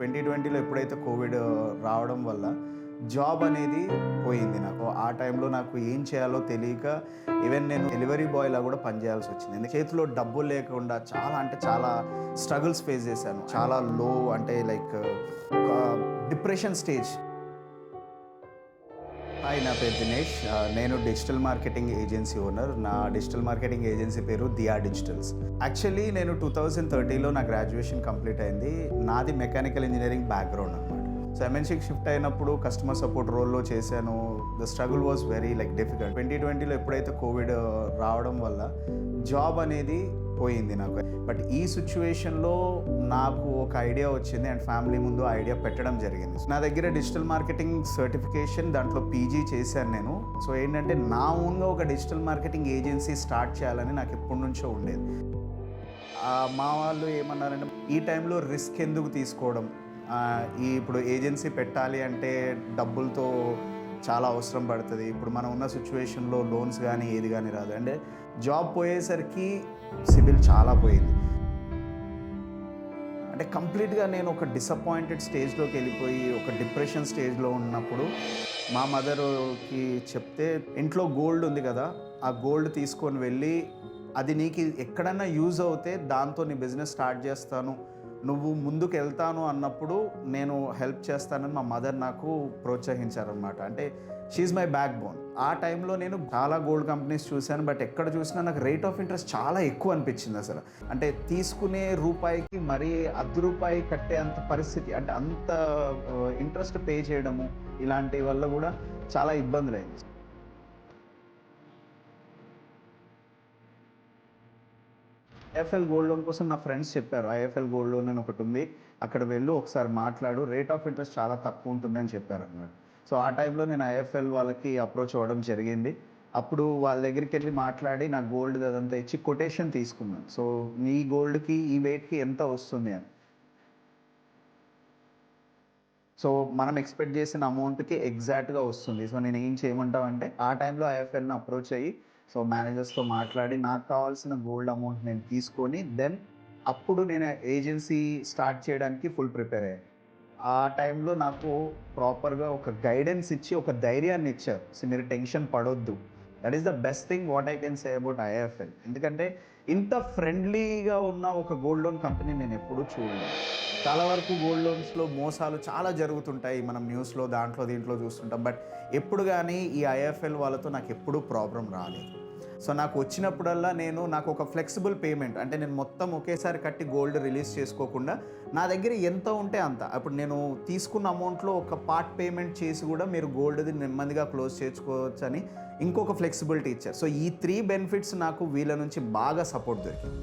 2020లో ఎప్పుడైతే కోవిడ్ రావడం వల్ల జాబ్ అనేది పోయింది నాకు. ఆ టైంలో నాకు ఏం చేయాలో తెలియక ఈవెన్ నేను డెలివరీ బాయ్‌లా కూడా పనిచేయాల్సి వచ్చింది. చేతిలో డబ్బులు లేకుండా చాలా అంటే చాలా స్ట్రగుల్స్ ఫేస్ చేశాను. చాలా లో అంటే లైక్ ఒక డిప్రెషన్ స్టేజ్. హాయ్, నా పేరు దినేష్. నేను డిజిటల్ మార్కెటింగ్ ఏజెన్సీ ఓనర్. నా డిజిటల్ మార్కెటింగ్ ఏజెన్సీ పేరు దియా డిజిటల్స్. యాక్చువల్లీ నేను 2030లో నా గ్రాడ్యుయేషన్ కంప్లీట్ అయింది. నాది మెకానికల్ ఇంజనీరింగ్ బ్యాక్గ్రౌండ్ అనమాట. సో ఎంఎన్సీకి షిఫ్ట్ అయినప్పుడు కస్టమర్ సపోర్ట్ రోల్లో చేశాను. The struggle was very difficult. 2020లో ఎప్పుడైతే కోవిడ్ రావడం వల్ల జాబ్ అనేది పోయింది నాకు. బట్ ఈ సిచ్యువేషన్లో నాకు ఒక ఐడియా వచ్చింది అండ్ ఫ్యామిలీ ముందు ఐడియా పెట్టడం జరిగింది. నా దగ్గర డిజిటల్ మార్కెటింగ్ సర్టిఫికేషన్, దాంట్లో పీజీ చేశాను నేను. సో ఏంటంటే నా ఓన్గా ఒక డిజిటల్ మార్కెటింగ్ ఏజెన్సీ స్టార్ట్ చేయాలని నాకు ఎప్పటి నుంచో ఉండేది. మా వాళ్ళు ఏమన్నారంటే, ఈ టైంలో రిస్క్ ఎందుకు తీసుకోవడం, ఇప్పుడు ఏజెన్సీ పెట్టాలి అంటే డబ్బులతో చాలా అవసరం పడుతుంది. ఇప్పుడు మనం ఉన్న సిచ్యువేషన్లో లోన్స్ కానీ ఏది కానీ రాదు. అంటే జాబ్ పోయేసరికి సిబిల్ చాలా పోయింది. అంటే కంప్లీట్గా నేను ఒక డిసప్పాయింటెడ్ స్టేజ్లోకి వెళ్ళిపోయి ఒక డిప్రెషన్ స్టేజ్లో ఉన్నప్పుడు మా మదర్కి చెప్తే, ఇంట్లో గోల్డ్ ఉంది కదా, ఆ గోల్డ్ తీసుకొని వెళ్ళి అది నీకు ఎక్కడన్నా యూజ్ అవుతే దాంతో నీ బిజినెస్ స్టార్ట్ చేస్తాను, నువ్వు ముందుకు వెళ్తాను అన్నప్పుడు నేను హెల్ప్ చేస్తానని మా మదర్ నాకు ప్రోత్సహించారనమాట. అంటే షీఈ్ మై బ్యాక్ బోన్. ఆ టైంలో నేను చాలా గోల్డ్ కంపెనీస్ చూశాను, బట్ ఎక్కడ చూసినా నాకు రేట్ ఆఫ్ ఇంట్రెస్ట్ చాలా ఎక్కువ అనిపించింది అసలు. అంటే తీసుకునే రూపాయికి మరీ ₹10 కట్టే అంత పరిస్థితి, అంటే అంత ఇంట్రెస్ట్ పే చేయడము, ఇలాంటి వల్ల కూడా చాలా ఇబ్బందులు అయింది. ఐఎఫ్ఎల్ గోల్డ్ లోన్ కోసం నా ఫ్రెండ్స్ చెప్పారు, ఐఎఫ్ఎల్ గోల్డ్ లోన్ అని ఒకటి ఉంది, అక్కడ వెళ్ళు ఒకసారి మాట్లాడు, రేట్ ఆఫ్ ఇంట్రెస్ట్ చాలా తక్కువ ఉంటుందని చెప్పారు అన్నమాట. సో ఆ టైంలో నేను ఐఎఫ్ఎల్ వాళ్ళకి అప్రోచ్ అవ్వడం జరిగింది. అప్పుడు వాళ్ళ దగ్గరికి వెళ్ళి మాట్లాడి నా గోల్డ్ అదంతా ఇచ్చి కొటేషన్ తీసుకున్నాను. సో ఈ గోల్డ్కి ఈ వెయిట్కి ఎంత వస్తుంది అని. సో మనం ఎక్స్పెక్ట్ చేసిన అమౌంట్కి ఎగ్జాక్ట్గా వస్తుంది. సో నేను ఏం చేయమంటామంటే, ఆ టైంలో ఐఎఫ్ఎల్ని అప్రోచ్ అయ్యి సో మేనేజర్స్తో మాట్లాడి నాకు కావాల్సిన గోల్డ్ అమౌంట్ నేను తీసుకొని దెన్ అప్పుడు నేను ఏజెన్సీ స్టార్ట్ చేయడానికి ఫుల్ ప్రిపేర్ అయ్యాను. ఆ టైంలో నాకు ప్రాపర్గా ఒక గైడెన్స్ ఇచ్చి ఒక ధైర్యాన్ని ఇచ్చారు. సో మీరు టెన్షన్ పడొద్దు. That is the best thing what I can say about IFL. ఎందుకంటే ఇంత ఫ్రెండ్లీగా ఉన్న ఒక గోల్డ్ లోన్ కంపెనీ నేను ఎప్పుడూ చూడలేదు. చాలా వరకు గోల్డ్ లోన్స్లో మోసాలు చాలా జరుగుతుంటాయి, మనం న్యూస్లో దాంట్లో దీంట్లో చూస్తుంటాం. బట్ ఎప్పుడు కానీ ఈ ఐఎఫ్ఎల్ వాళ్ళతో నాకు ఎప్పుడూ ప్రాబ్లం రాలేదు. సో నాకు వచ్చినప్పుడల్లా నాకు ఒక ఫ్లెక్సిబుల్ పేమెంట్, అంటే నేను మొత్తం ఒకేసారి కట్టి గోల్డ్ రిలీజ్ చేసుకోకుండా నా దగ్గర ఎంత ఉంటే అంత, అప్పుడు నేను తీసుకున్న అమౌంట్లో ఒక పార్ట్ పేమెంట్ చేసి కూడా మీరు గోల్డ్ది నెమ్మదిగా క్లోజ్ చేసుకోవచ్చు అని ఇంకొక ఫ్లెక్సిబిలిటీ ఇచ్చారు. సో ఈ 3 బెనిఫిట్స్ నాకు వీళ్ళ నుంచి బాగా సపోర్ట్ దొరికింది.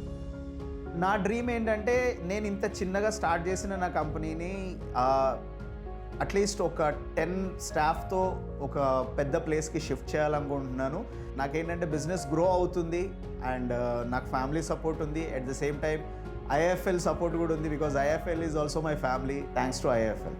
నా డ్రీమ్ ఏంటంటే, నేను ఇంత చిన్నగా స్టార్ట్ చేసిన నా కంపెనీని అట్లీస్ట్ ఒక 10 స్టాఫ్తో ఒక పెద్ద ప్లేస్కి షిఫ్ట్ చేయాలనుకుంటున్నాను. నాకేంటంటే బిజినెస్ గ్రో అవుతుంది అండ్ నాకు ఫ్యామిలీ సపోర్ట్ ఉంది. At the same time IFL support కూడా ఉంది, because IFL is also my family. Thanks to IFL.